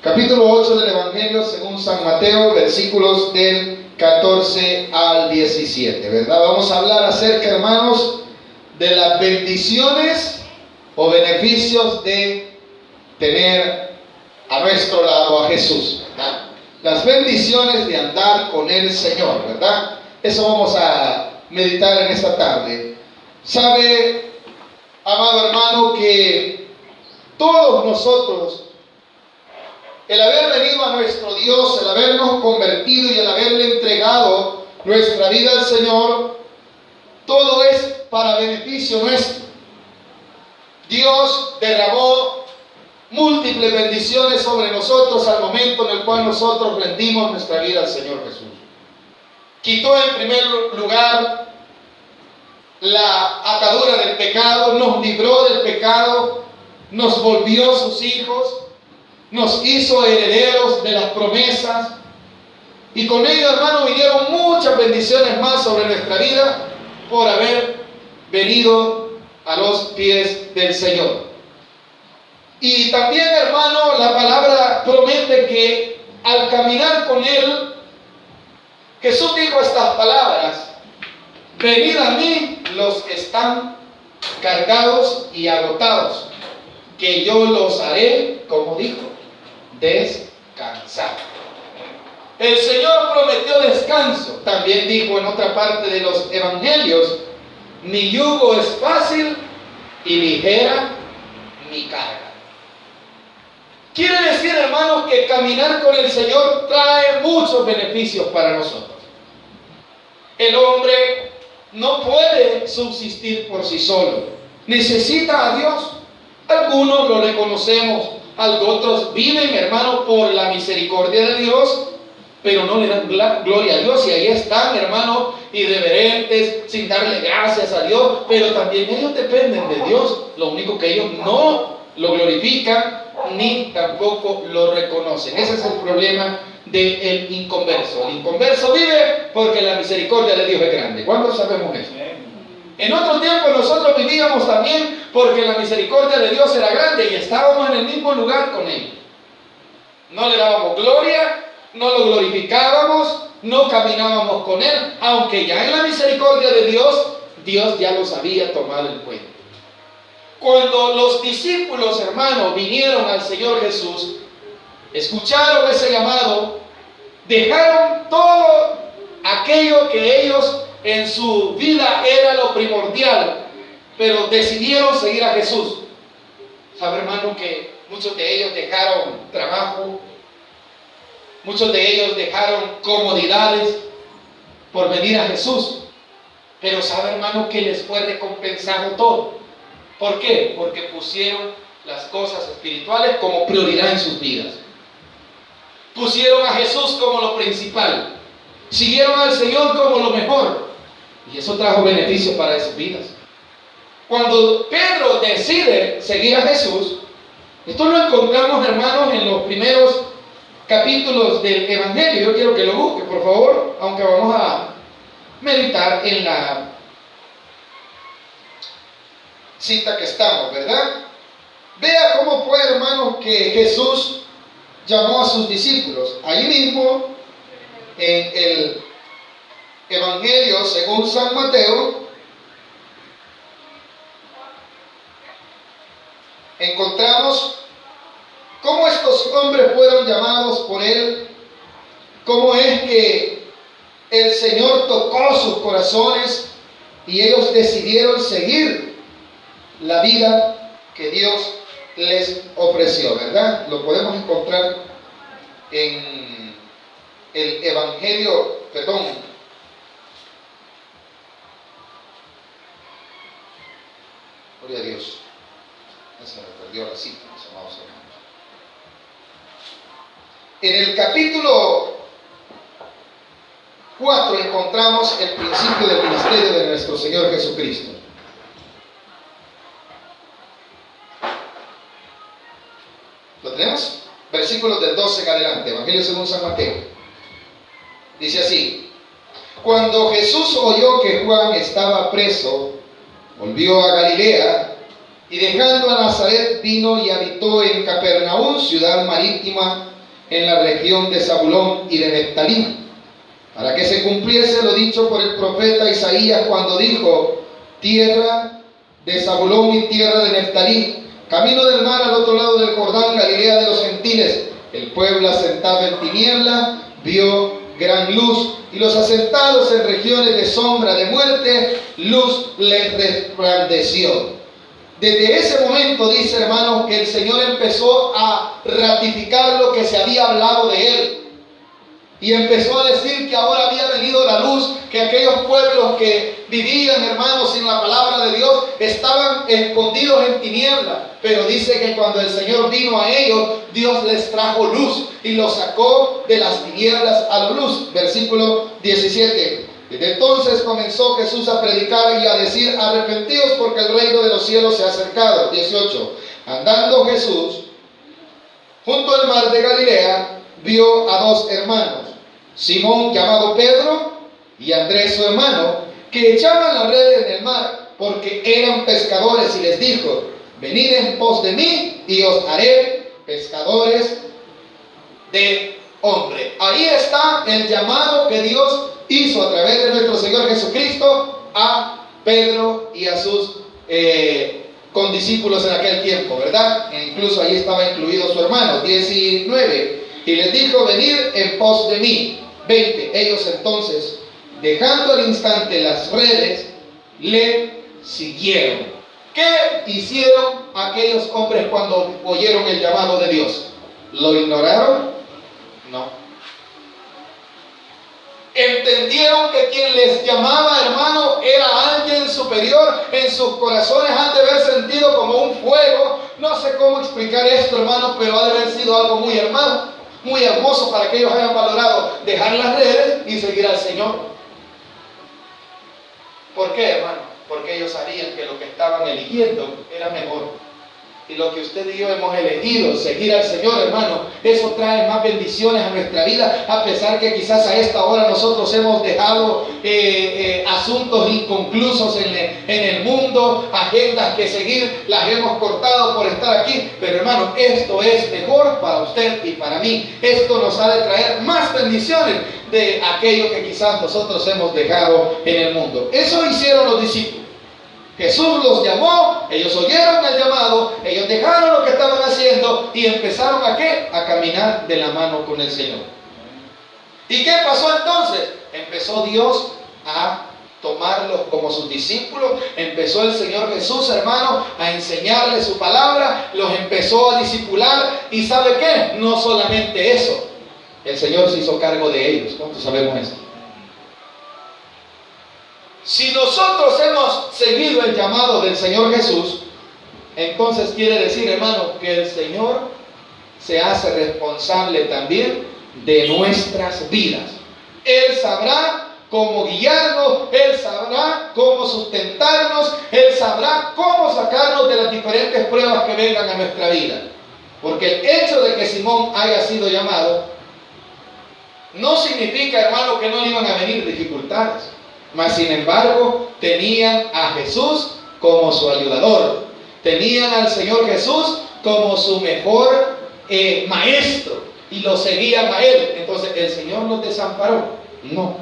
capítulo 8 del Evangelio según San Mateo, versículos del 14 al 17, ¿verdad? Vamos a hablar acerca, hermanos, de las bendiciones o beneficios de tener a nuestro lado a Jesús, ¿verdad? Las bendiciones de andar con el Señor, ¿verdad? Eso vamos a meditar en esta tarde. Sabe, amado hermano, que todos nosotros, el haber venido a nuestro Dios, el habernos convertido y el haberle entregado nuestra vida al Señor, todo es para beneficio nuestro. Dios derramó múltiples bendiciones sobre nosotros al momento en el cual nosotros rendimos nuestra vida al Señor Jesús. Quitó en primer lugar la atadura del pecado, nos libró del pecado, nos volvió sus hijos, nos hizo herederos de las promesas, y con ello, hermano, vinieron muchas bendiciones más sobre nuestra vida por haber venido a los pies del Señor. Y también, hermano, la palabra promete que al caminar con Él, Jesús dijo estas palabras: venid a mí los que están cargados y agotados, que yo los haré, como dijo, descansar. El Señor prometió descanso. También dijo en otra parte de los evangelios: mi yugo es fácil y ligera mi carga. Quiere decir, hermanos, que caminar con el Señor trae muchos beneficios para nosotros. El hombre no puede subsistir por sí solo, necesita a Dios. Algunos lo reconocemos, otros viven, hermano, por la misericordia de Dios, pero no le dan gloria a Dios, y ahí están, hermano, irreverentes, sin darle gracias a Dios, pero también ellos dependen de Dios. Lo único que ellos no lo glorifican ni tampoco lo reconocen. Ese es el problema del inconverso. El inconverso vive porque la misericordia de Dios es grande. ¿Cuántos sabemos eso? En otro tiempo nosotros vivíamos también porque la misericordia de Dios era grande y estábamos en el mismo lugar con Él. No le dábamos gloria, no lo glorificábamos, no caminábamos con Él, aunque ya en la misericordia de Dios, Dios ya los había tomado en cuenta. Cuando los discípulos, hermanos, vinieron al Señor Jesús, escucharon ese llamado, dejaron todo aquello que ellos en su vida era lo primordial, pero decidieron seguir a Jesús. ¿Sabe, hermano, que muchos de ellos dejaron trabajo? Muchos de ellos dejaron comodidades por venir a Jesús. Pero sabe, hermano, que les fue recompensado todo. ¿Por qué? Porque pusieron las cosas espirituales como prioridad en sus vidas. Pusieron a Jesús como lo principal. Siguieron al Señor como lo mejor. Y eso trajo beneficios para sus vidas. Cuando Pedro decide seguir a Jesús, esto lo encontramos, hermanos, en los primeros capítulos del Evangelio. Yo quiero que lo busque, por favor, aunque vamos a meditar en la cita que estamos, ¿verdad? Vea cómo fue, hermanos, que Jesús llamó a sus discípulos. Allí mismo, en el Evangelio según San Mateo, encontramos cómo estos hombres fueron llamados por Él, cómo es que el Señor tocó sus corazones y ellos decidieron seguir la vida que Dios les ofreció, ¿verdad? Lo podemos encontrar en el Evangelio, gloria a Dios. Se me perdió la cita, mis amados hermanos. En el capítulo 4 encontramos el principio del ministerio de nuestro Señor Jesucristo. ¿Lo tenemos? Versículos del 12 en adelante, Evangelio según San Mateo. Dice así: cuando Jesús oyó que Juan estaba preso, volvió a Galilea, y dejando a Nazaret vino y habitó en Capernaum, ciudad marítima, en la región de Zabulón y de Neftalí, para que se cumpliese lo dicho por el profeta Isaías cuando dijo: tierra de Zabulón y tierra de Neftalí, camino del mar al otro lado del Jordán, Galilea de los gentiles. El pueblo asentado en tiniebla vio gran luz, y los asentados en regiones de sombra de muerte, luz les resplandeció. Desde ese momento, dice, hermanos, que el Señor empezó a ratificar lo que se había hablado de Él. Y empezó a decir que ahora había venido la luz, que aquellos pueblos que vivían, hermanos, sin la palabra de Dios, estaban escondidos en tinieblas. Pero dice que cuando el Señor vino a ellos, Dios les trajo luz y los sacó de las tinieblas a la luz. Versículo 17. Desde entonces comenzó Jesús a predicar y a decir: arrepentidos, porque el reino de los cielos se ha acercado. 18. Andando Jesús junto al mar de Galilea, vio a dos hermanos, Simón llamado Pedro y Andrés su hermano, que echaban la red en el mar, porque eran pescadores, y les dijo: venid en pos de mí y os haré pescadores de hombre. Ahí está el llamado que Dios hizo a través de nuestro Señor Jesucristo a Pedro y a sus condiscípulos en aquel tiempo, ¿verdad? E incluso ahí estaba incluido su hermano. 19. Y les dijo: venid en pos de mí. 20. Ellos entonces, dejando al instante las redes, le siguieron. ¿Qué hicieron aquellos hombres cuando oyeron el llamado de Dios? ¿Lo ignoraron? No. Entendieron que quien les llamaba, hermano, era alguien superior. En sus corazones han de haber sentido como un fuego. No sé cómo explicar esto, hermano, pero ha de haber sido algo muy hermano, muy hermoso, para que ellos hayan valorado dejar las redes y seguir al Señor. ¿Por qué, hermano? Porque ellos sabían que lo que estaban eligiendo era mejor. Y lo que usted y yo hemos elegido, seguir al Señor, hermano, eso trae más bendiciones a nuestra vida, a pesar que quizás a esta hora nosotros hemos dejado asuntos inconclusos en el mundo, agendas que seguir, las hemos cortado por estar aquí. Pero, hermano, esto es mejor para usted y para mí. Esto nos ha de traer más bendiciones de aquello que quizás nosotros hemos dejado en el mundo. Eso hicieron los discípulos. Jesús los llamó, ellos oyeron el llamado, ellos dejaron lo que estaban haciendo y empezaron ¿a qué? A caminar de la mano con el Señor. ¿Y qué pasó entonces? Empezó Dios a tomarlos como sus discípulos, empezó el Señor Jesús, hermano, a enseñarles su palabra, los empezó a discipular. ¿Y sabe qué? No solamente eso, el Señor se hizo cargo de ellos. ¿Cuántos sabemos eso? Si nosotros hemos seguido el llamado del Señor Jesús, entonces quiere decir, hermano, que el Señor se hace responsable también de nuestras vidas. Él sabrá cómo guiarnos, Él sabrá cómo sustentarnos, Él sabrá cómo sacarnos de las diferentes pruebas que vengan a nuestra vida. Porque el hecho de que Simón haya sido llamado no significa, hermano, que no le iban a venir dificultades. Mas sin embargo, tenían a Jesús como su ayudador. Tenían al Señor Jesús como su mejor maestro. Y lo seguían a Él. Entonces, ¿el Señor los desamparó? No.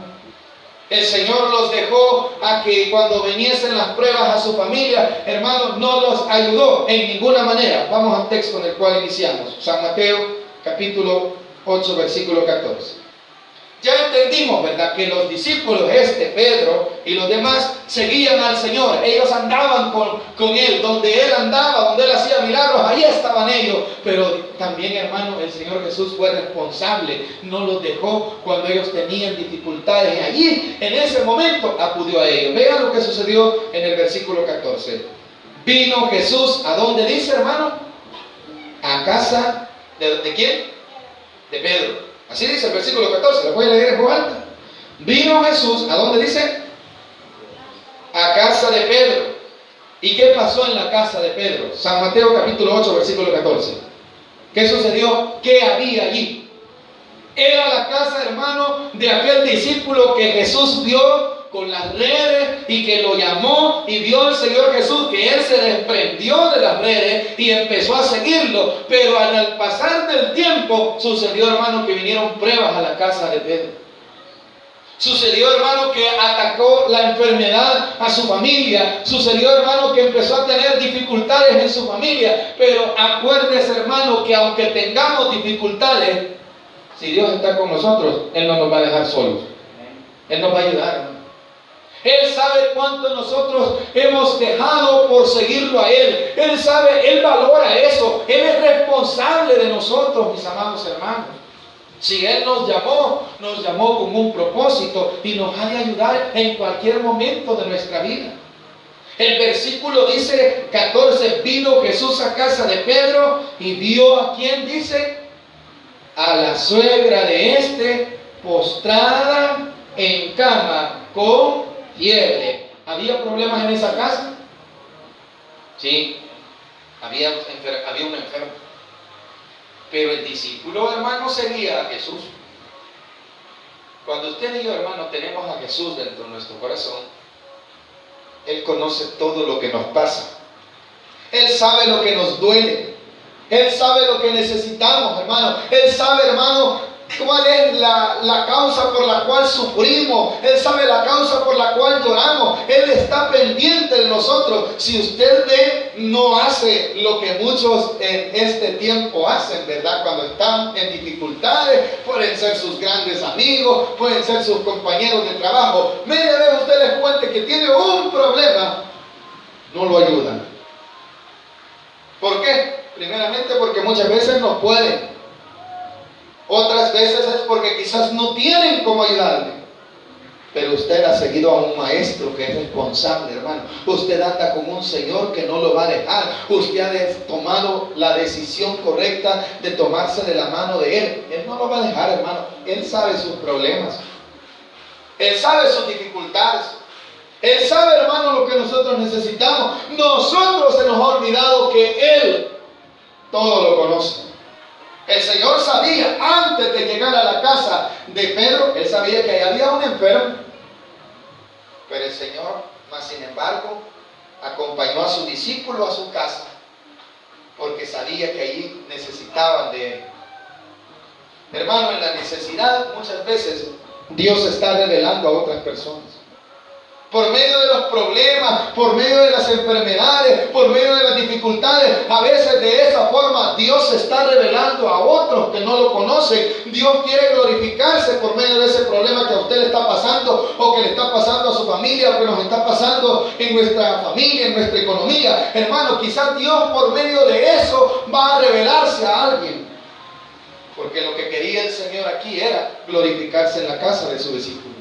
El Señor los dejó a que cuando viniesen las pruebas a su familia, hermanos, no los ayudó en ninguna manera. Vamos al texto en el cual iniciamos. San Mateo, capítulo 8, versículo 14. Ya entendimos, ¿verdad?, que los discípulos, Pedro y los demás, seguían al Señor. Ellos andaban con Él. Donde Él andaba, donde Él hacía milagros, ahí estaban ellos. Pero también, hermano, el Señor Jesús fue responsable. No los dejó cuando ellos tenían dificultades. Y allí, en ese momento, acudió a ellos. Vean lo que sucedió en el versículo 14. Vino Jesús, ¿a dónde dice, hermano? A casa, ¿de quién? De Pedro. Así dice el versículo 14, lo voy a leer en voz alta. Vino Jesús, ¿a dónde dice? A casa de Pedro. ¿Y qué pasó en la casa de Pedro? San Mateo capítulo 8, versículo 14. ¿Qué sucedió? ¿Qué había allí? Era la casa, hermano, de aquel discípulo que Jesús vio con las redes y que lo llamó y vio el Señor Jesús que él se desprendió de las redes y empezó a seguirlo. Pero al pasar del tiempo sucedió, hermano, que vinieron pruebas a la casa de Pedro. Sucedió, hermano, que atacó la enfermedad a su familia. Sucedió, hermano, que empezó a tener dificultades en su familia. Pero acuérdese, hermano, que aunque tengamos dificultades, si Dios está con nosotros, Él no nos va a dejar solos. Él nos va a ayudar, hermano. Él sabe cuánto nosotros hemos dejado por seguirlo a Él. Él sabe, Él valora eso. Él es responsable de nosotros, mis amados hermanos. Si Él nos llamó con un propósito y nos ha de ayudar en cualquier momento de nuestra vida. El versículo dice 14, vino Jesús a casa de Pedro y vio a quién, dice, a la suegra de este postrada en cama con fiebre. ¿Había problemas en esa casa? Sí, había un enfermo. Pero el discípulo, hermano, seguía a Jesús. Cuando usted y yo, hermano, tenemos a Jesús dentro de nuestro corazón, Él conoce todo lo que nos pasa. Él sabe lo que nos duele. Él sabe lo que necesitamos, hermano. Él sabe, hermano, cuál es la causa por la cual sufrimos. Él sabe la causa por la cual lloramos. Él está pendiente de nosotros. Si usted no hace lo que muchos en este tiempo hacen, ¿verdad? Cuando están en dificultades, pueden ser sus grandes amigos, pueden ser sus compañeros de trabajo. Media vez usted les cuente que tiene un problema, no lo ayudan. ¿Por qué? Primeramente porque muchas veces no pueden. Otras veces es porque quizás no tienen cómo ayudarle. Pero usted ha seguido a un maestro que es responsable, hermano. Usted anda con un Señor que no lo va a dejar. Usted ha tomado la decisión correcta de tomarse de la mano de Él. Él no lo va a dejar, hermano. Él sabe sus problemas. Él sabe sus dificultades. Él sabe, hermano, lo que nosotros necesitamos. Nosotros se nos ha olvidado que Él todo lo conoce. El Señor sabía, antes de llegar a la casa de Pedro, Él sabía que ahí había un enfermo. Pero el Señor, más sin embargo, acompañó a su discípulo a su casa, porque sabía que allí necesitaban de Él. Hermano, en la necesidad muchas veces Dios está revelando a otras personas. Por medio de los problemas, por medio de las enfermedades, por medio de las dificultades, a veces de esa forma Dios se está revelando a otros que no lo conocen. Dios quiere glorificarse por medio de ese problema que a usted le está pasando, o que le está pasando a su familia, o que nos está pasando en nuestra familia, en nuestra economía. Hermano, quizás Dios por medio de eso va a revelarse a alguien. Porque lo que quería el Señor aquí era glorificarse en la casa de su discípulo.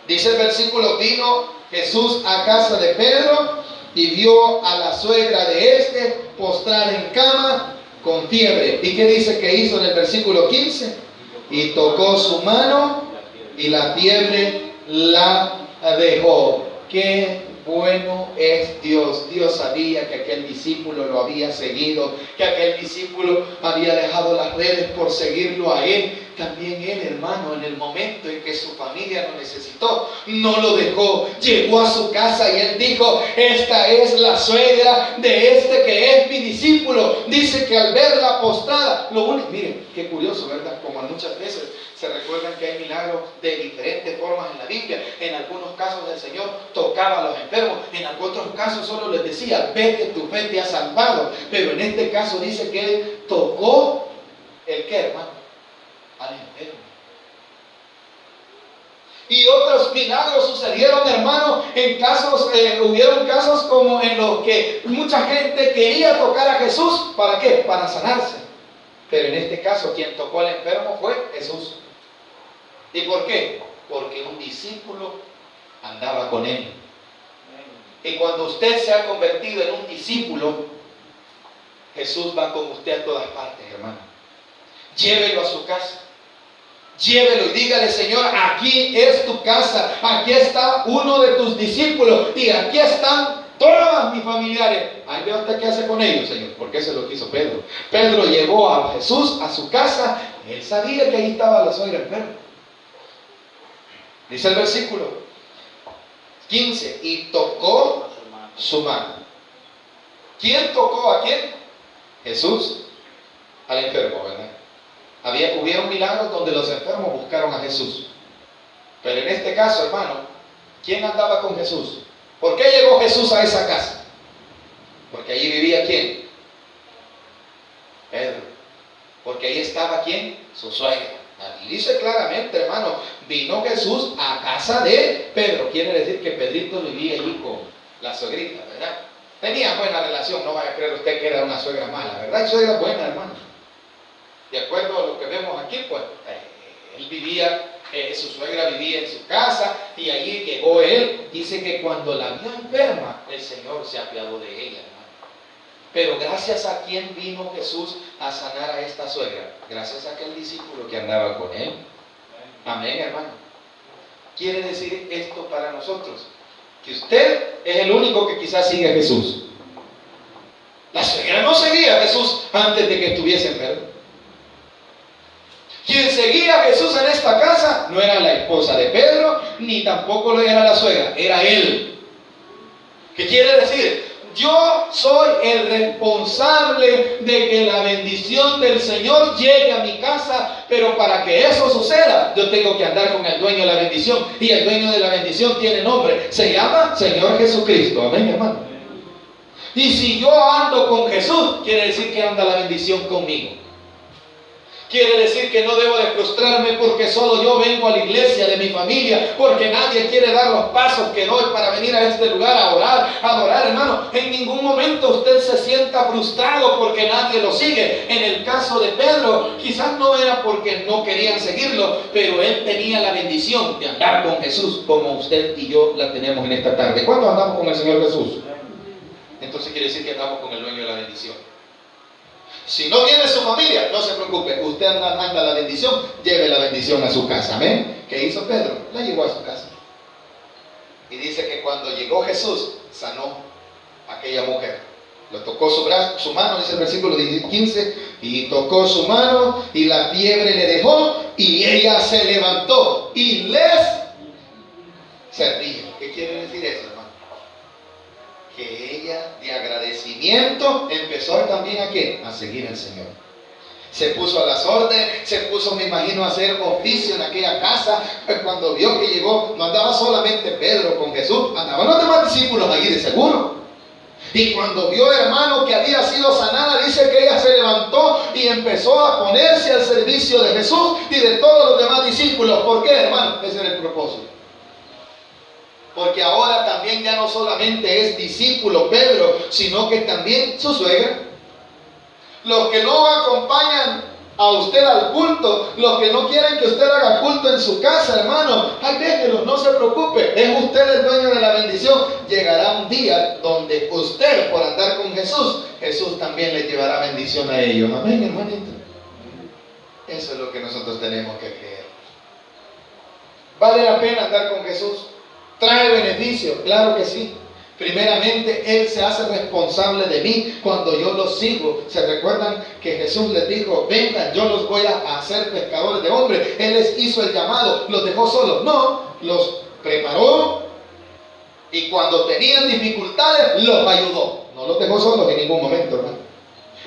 Dice el versículo, vino Jesús a casa de Pedro y vio a la suegra de este postrada en cama con fiebre. ¿Y qué dice que hizo en el versículo 15? Y tocó su mano y la fiebre la dejó. Qué bueno es Dios. Dios sabía que aquel discípulo lo había seguido, que aquel discípulo había dejado las redes por seguirlo a Él. También Él, hermano, en el momento en que su familia lo necesitó, no lo dejó. Llegó a su casa y Él dijo, esta es la suegra de este que es mi discípulo. Dice que al verla postrada, miren, qué curioso, ¿verdad? Como muchas veces se recuerdan que hay milagros de diferentes formas en la Biblia. En algunos casos el Señor tocaba a los enfermos, en otros casos solo les decía, vete, tu fe te ha salvado. Pero en este caso dice que Él tocó, ¿el qué, hermano? Al enfermo. Y otros milagros sucedieron, hermano, en casos, hubieron casos como en los que mucha gente quería tocar a Jesús. ¿Para qué? Para sanarse. Pero en este caso quien tocó al enfermo fue Jesús. ¿Y por qué? Porque un discípulo andaba con Él. Y cuando usted se ha convertido en un discípulo, Jesús va con usted a todas partes, hermano. Llévelo a su casa. Llévelo y dígale, Señor, aquí es tu casa, aquí está uno de tus discípulos y aquí están todos mis familiares. Ahí veo usted qué hace con ellos, Señor, porque eso es lo que hizo Pedro. Pedro llevó a Jesús a su casa, él sabía que ahí estaba la suegra enferma. Dice el versículo, 15. Y tocó su mano. ¿Quién tocó a quién? Jesús al enfermo, ¿verdad? Hubieron milagros donde los enfermos buscaron a Jesús. Pero en este caso, hermano, ¿quién andaba con Jesús? ¿Por qué llegó Jesús a esa casa? Porque allí vivía ¿quién? Pedro. Porque ahí estaba ¿quién? Su suegra. Y dice claramente, hermano, vino Jesús a casa de Pedro. Quiere decir que Pedrito vivía allí con la suegrita, ¿verdad? Tenía buena relación, no vaya a creer usted que era una suegra mala, ¿verdad? Y suegra buena, hermano. De acuerdo a lo que vemos aquí, pues, él vivía, su suegra vivía en su casa y allí llegó él. Dice que cuando la vio enferma, el Señor se apiadó de ella, hermano. Pero gracias a quién vino Jesús a sanar a esta suegra, gracias a aquel discípulo que andaba con él. Amén, hermano. Quiere decir esto para nosotros, que usted es el único que quizás sigue a Jesús. La suegra no seguía a Jesús antes de que estuviese enfermo. Quien seguía a Jesús en esta casa no era la esposa de Pedro, ni tampoco lo era la suegra, era él. ¿Qué quiere decir? Yo soy el responsable de que la bendición del Señor llegue a mi casa, pero para que eso suceda, yo tengo que andar con el dueño de la bendición. Y el dueño de la bendición tiene nombre, se llama Señor Jesucristo. Amén, hermano. Y si yo ando con Jesús, quiere decir que anda la bendición conmigo. Quiere decir que no debo de frustrarme porque solo yo vengo a la iglesia de mi familia, porque nadie quiere dar los pasos que doy para venir a este lugar a orar, a adorar, hermano. En ningún momento usted se sienta frustrado porque nadie lo sigue. En el caso de Pedro, quizás no era porque no querían seguirlo, pero él tenía la bendición de andar con Jesús, como usted y yo la tenemos en esta tarde. ¿Cuándo andamos con el Señor Jesús? Entonces quiere decir que andamos con el dueño de la bendición. Si no viene su familia, no se preocupe, usted anda la bendición, lleve la bendición a su casa. Amén. ¿Qué hizo Pedro? La llevó a su casa. Y dice que cuando llegó Jesús, sanó a aquella mujer. Lo tocó su brazo, su mano, dice el versículo 15, y tocó su mano, y la fiebre le dejó, y ella se levantó, y les servía. ¿Qué quiere decir eso, hermano? Que ella, de agradecimiento, empezó también ¿a qué? A seguir al Señor. Se puso a las órdenes, se puso, me imagino, a hacer oficio en aquella casa. Cuando vio que llegó, no andaba solamente Pedro con Jesús, andaban los demás discípulos allí de seguro. Y cuando vio, hermano, que había sido sanada, dice que ella se levantó y empezó a ponerse al servicio de Jesús y de todos los demás discípulos. ¿Por qué, hermano? Ese era el propósito. Porque ahora también ya no solamente es discípulo Pedro, sino que también su suegra. Los que no acompañan a usted al culto, los que no quieren que usted haga culto en su casa, hermano, ay, déjenlo, no se preocupe, es usted el dueño de la bendición. Llegará un día donde usted, por andar con Jesús, Jesús también le llevará bendición a ellos. Amén, hermanito. Eso es lo que nosotros tenemos que creer. ¿Vale la pena andar con Jesús? ¿Trae beneficio? Claro que sí. Primeramente, Él se hace responsable de mí cuando yo los sigo. ¿Se recuerdan que Jesús les dijo, vengan, yo los voy a hacer pescadores de hombres? Él les hizo el llamado, ¿los dejó solos? No, los preparó y cuando tenían dificultades, los ayudó. No los dejó solos en ningún momento, hermano.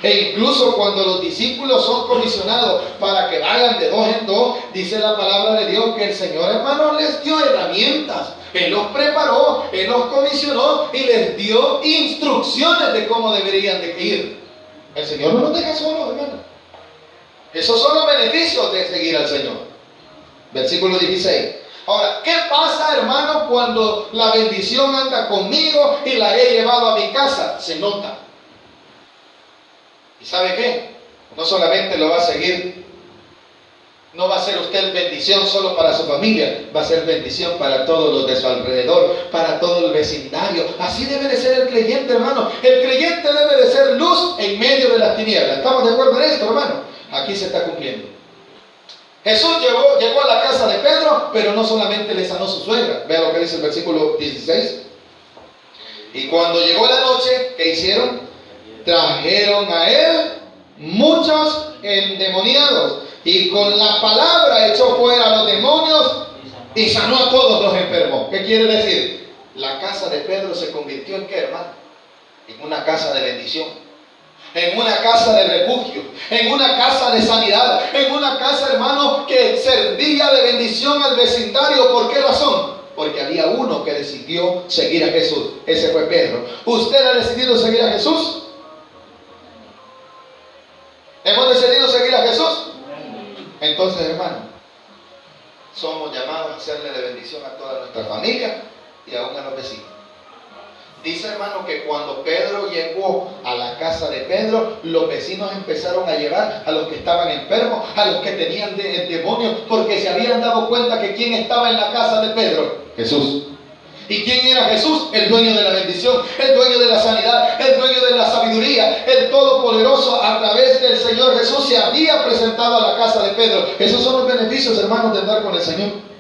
E incluso cuando los discípulos son comisionados para que vayan de dos en dos, dice la palabra de Dios que el Señor, hermano, les dio herramientas. Él los preparó, Él los comisionó y les dio instrucciones de cómo deberían de ir. El Señor no nos deja solos, hermano. Esos son los beneficios de seguir al Señor. Versículo 16. Ahora, ¿qué pasa, hermano, cuando la bendición anda conmigo y la he llevado a mi casa? Se nota. ¿Y sabe qué? No solamente lo va a seguir, no va a ser usted bendición solo para su familia, va a ser bendición para todos los de su alrededor, para todo el vecindario. Así debe de ser el creyente, hermano. El creyente debe de ser luz en medio de las tinieblas. ¿Estamos de acuerdo en esto, hermano? Aquí se está cumpliendo. Jesús llegó a la casa de Pedro, pero no solamente le sanó su suegra. Vea lo que dice el versículo 16. Y cuando llegó la noche, ¿qué hicieron? Trajeron a él muchos endemoniados y con la palabra echó fuera a los demonios y sanó a todos los enfermos. ¿Qué quiere decir? la casa de Pedro se convirtió en ¿qué, hermano? En una casa de bendición, en una casa de refugio, en una casa de sanidad, en una casa, hermano, que servía de bendición al vecindario. ¿Por qué razón? Porque había uno que decidió seguir a Jesús. Ese fue Pedro. ¿Usted ha decidido seguir a Jesús? ¿Hemos decidido seguir a Jesús? Entonces, hermano, somos llamados a hacerle de bendición a toda nuestra familia y aún a los vecinos. Dice, hermano, que cuando Pedro llegó a la casa de Pedro, los vecinos empezaron a llevar a los que estaban enfermos, a los que tenían demonios, porque se habían dado cuenta que ¿quién estaba en la casa de Pedro? Jesús. ¿Y quién era Jesús? El dueño de la bendición, el dueño de la sanidad, el dueño de la sabiduría, el todopoderoso. A través del Señor Jesús se había presentado a la casa de Pedro. Esos son los beneficios, hermanos, de andar con el Señor.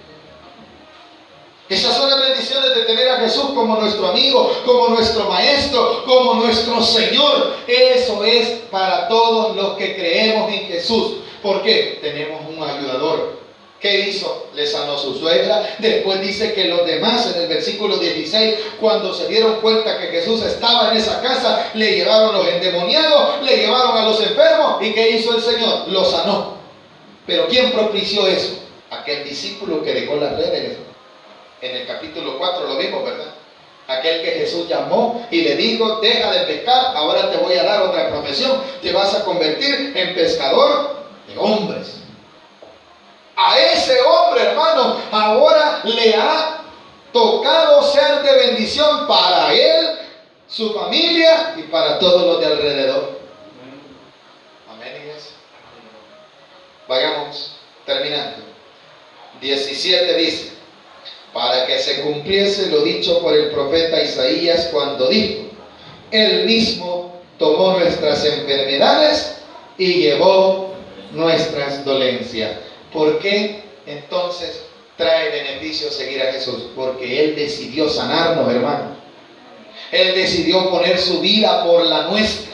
Esas son las bendiciones de tener a Jesús como nuestro amigo, como nuestro maestro, como nuestro Señor. Eso es para todos los que creemos en Jesús. ¿Por qué? Tenemos un ayudador. ¿Qué hizo? Le sanó su suegra. Después dice que los demás, en el versículo 16, cuando se dieron cuenta que Jesús estaba en esa casa, le llevaron a los endemoniados, le llevaron a los enfermos. ¿Y qué hizo el Señor? Los sanó. Pero ¿quién propició eso? Aquel discípulo que dejó las redes. En el capítulo 4 lo vimos, ¿verdad? Aquel que Jesús llamó y le dijo: deja de pescar, ahora te voy a dar otra profesión. Te vas a convertir en pescador de hombres. A ese hombre, hermano, ahora le ha tocado ser de bendición para él, su familia y para todos los de alrededor. Amén, iglesia. Vayamos terminando. 17 dice: para que se cumpliese lo dicho por el profeta Isaías cuando dijo: Él mismo tomó nuestras enfermedades y llevó nuestras dolencias. ¿Por qué entonces trae beneficio seguir a Jesús? Porque Él decidió sanarnos, hermano. Él decidió poner su vida por la nuestra.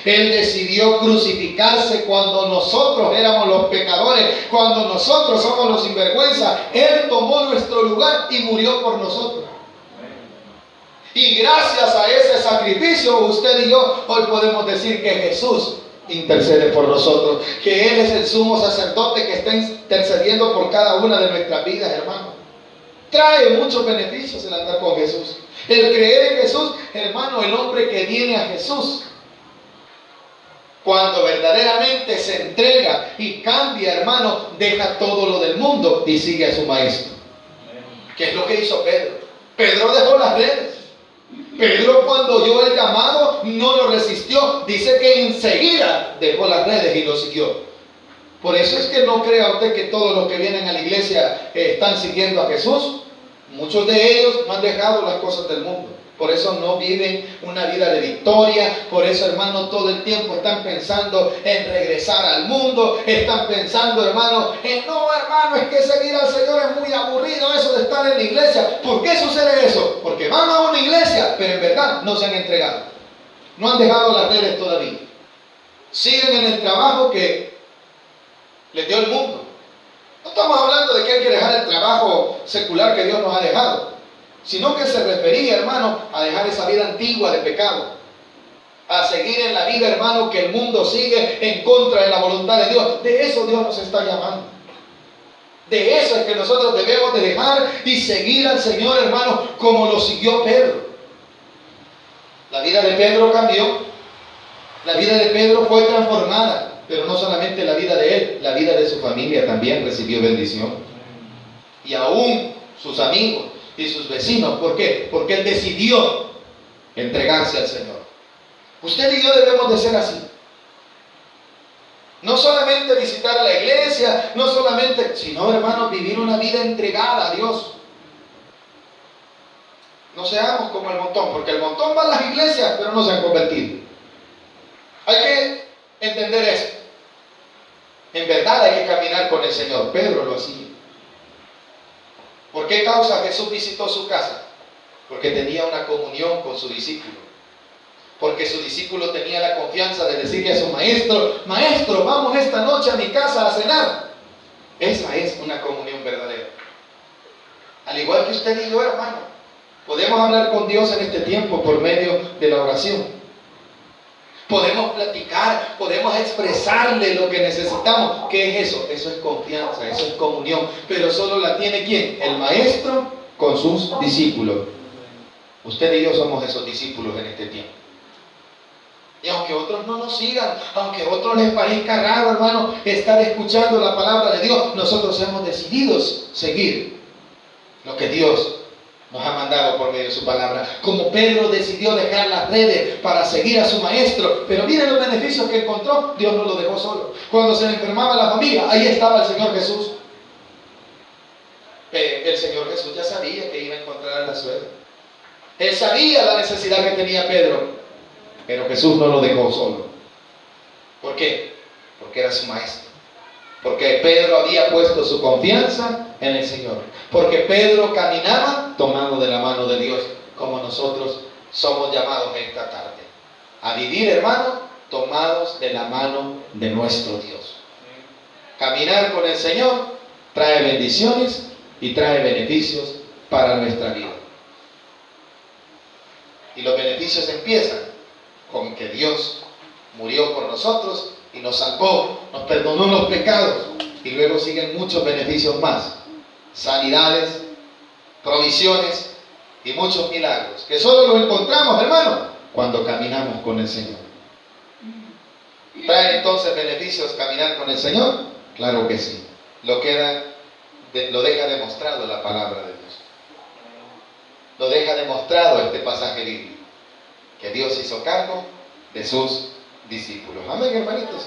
Él decidió crucificarse cuando nosotros éramos los pecadores, cuando nosotros somos los sinvergüenza. Él tomó nuestro lugar y murió por nosotros. Y gracias a ese sacrificio, usted y yo hoy podemos decir que Jesús intercede por nosotros, que Él es el sumo sacerdote que está intercediendo por cada una de nuestras vidas, hermano. Trae muchos beneficios el andar con Jesús. El creer en Jesús, hermano, el hombre que viene a Jesús, cuando verdaderamente se entrega y cambia, hermano, deja todo lo del mundo y sigue a su maestro. ¿Qué es lo que hizo Pedro? Pedro dejó las redes. Pedro, cuando oyó el llamado, no lo resistió. Dice que enseguida dejó las redes y lo siguió. Por eso es que no crea usted que todos los que vienen a la iglesia están siguiendo a Jesús. Muchos de ellos no han dejado las cosas del mundo. Por eso no viven una vida de victoria. Por eso, hermano, todo el tiempo están pensando en regresar al mundo. Están pensando, hermano, no, hermano, es que seguir al Señor es muy aburrido eso de estar en la iglesia. ¿Por qué sucede eso? Porque van a una iglesia, pero en verdad no se han entregado. No han dejado las redes todavía. Siguen en el trabajo que les dio el mundo. No estamos hablando de que hay que dejar el trabajo secular que Dios nos ha dejado, sino que se refería, hermano, a dejar esa vida antigua de pecado, a seguir en la vida, hermano, que el mundo sigue en contra de la voluntad de Dios. De eso Dios nos está llamando. De eso es que nosotros debemos de dejar y seguir al Señor, hermano, como lo siguió Pedro. La vida de Pedro cambió. La vida de Pedro fue transformada. Pero no solamente la vida de él, la vida de su familia también recibió bendición. Y aún sus amigos y sus vecinos. ¿Por qué? Porque él decidió entregarse al Señor. Usted y yo debemos de ser así. No solamente visitar la iglesia, no solamente, sino, hermanos, vivir una vida entregada a Dios. No seamos como el montón, porque el montón va a las iglesias, pero no se han convertido. Hay que entender esto. En verdad hay que caminar con el Señor. Pedro lo hacía. ¿Por qué causa Jesús visitó su casa? Porque tenía una comunión con su discípulo. Porque su discípulo tenía la confianza de decirle a su maestro: maestro, vamos esta noche a mi casa a cenar. Esa es una comunión verdadera. Al igual que usted y yo, hermano, Podemos hablar con Dios en este tiempo por medio de la oración. Podemos platicar, podemos expresarle lo que necesitamos. ¿Qué es eso? Eso es confianza, eso es comunión. Pero solo la tiene ¿quién? El maestro con sus discípulos. Usted y yo somos esos discípulos en este tiempo. Y aunque otros no nos sigan, aunque a otros les parezca raro, hermano, estar escuchando la palabra de Dios, nosotros hemos decidido seguir lo que Dios nos ha mandado por medio de su palabra. Como Pedro decidió dejar las redes para seguir a su maestro, pero miren los beneficios que encontró. Dios no lo dejó solo. Cuando se le enfermaba la familia, ahí estaba el Señor Jesús. El Señor Jesús ya sabía que iba a encontrar a la suegra. Él sabía la necesidad que tenía Pedro, pero Jesús no lo dejó solo. ¿Por qué? Porque era su maestro. Porque Pedro había puesto su confianza en el Señor. Porque Pedro caminaba tomado de la mano de Dios, como nosotros somos llamados esta tarde. A vivir, hermano, tomados de la mano de nuestro Dios. Caminar con el Señor trae bendiciones y trae beneficios para nuestra vida. Y los beneficios empiezan con que Dios murió por nosotros y nos salvó, nos perdonó los pecados. Y luego siguen muchos beneficios más. Sanidades, provisiones y muchos milagros. Que solo los encontramos, hermano, cuando caminamos con el Señor. ¿Trae entonces beneficios caminar con el Señor? Claro que sí. Lo deja demostrado la palabra de Dios. Lo deja demostrado este pasaje bíblico. Que Dios hizo cargo de sus discípulos. Amén, hermanitos.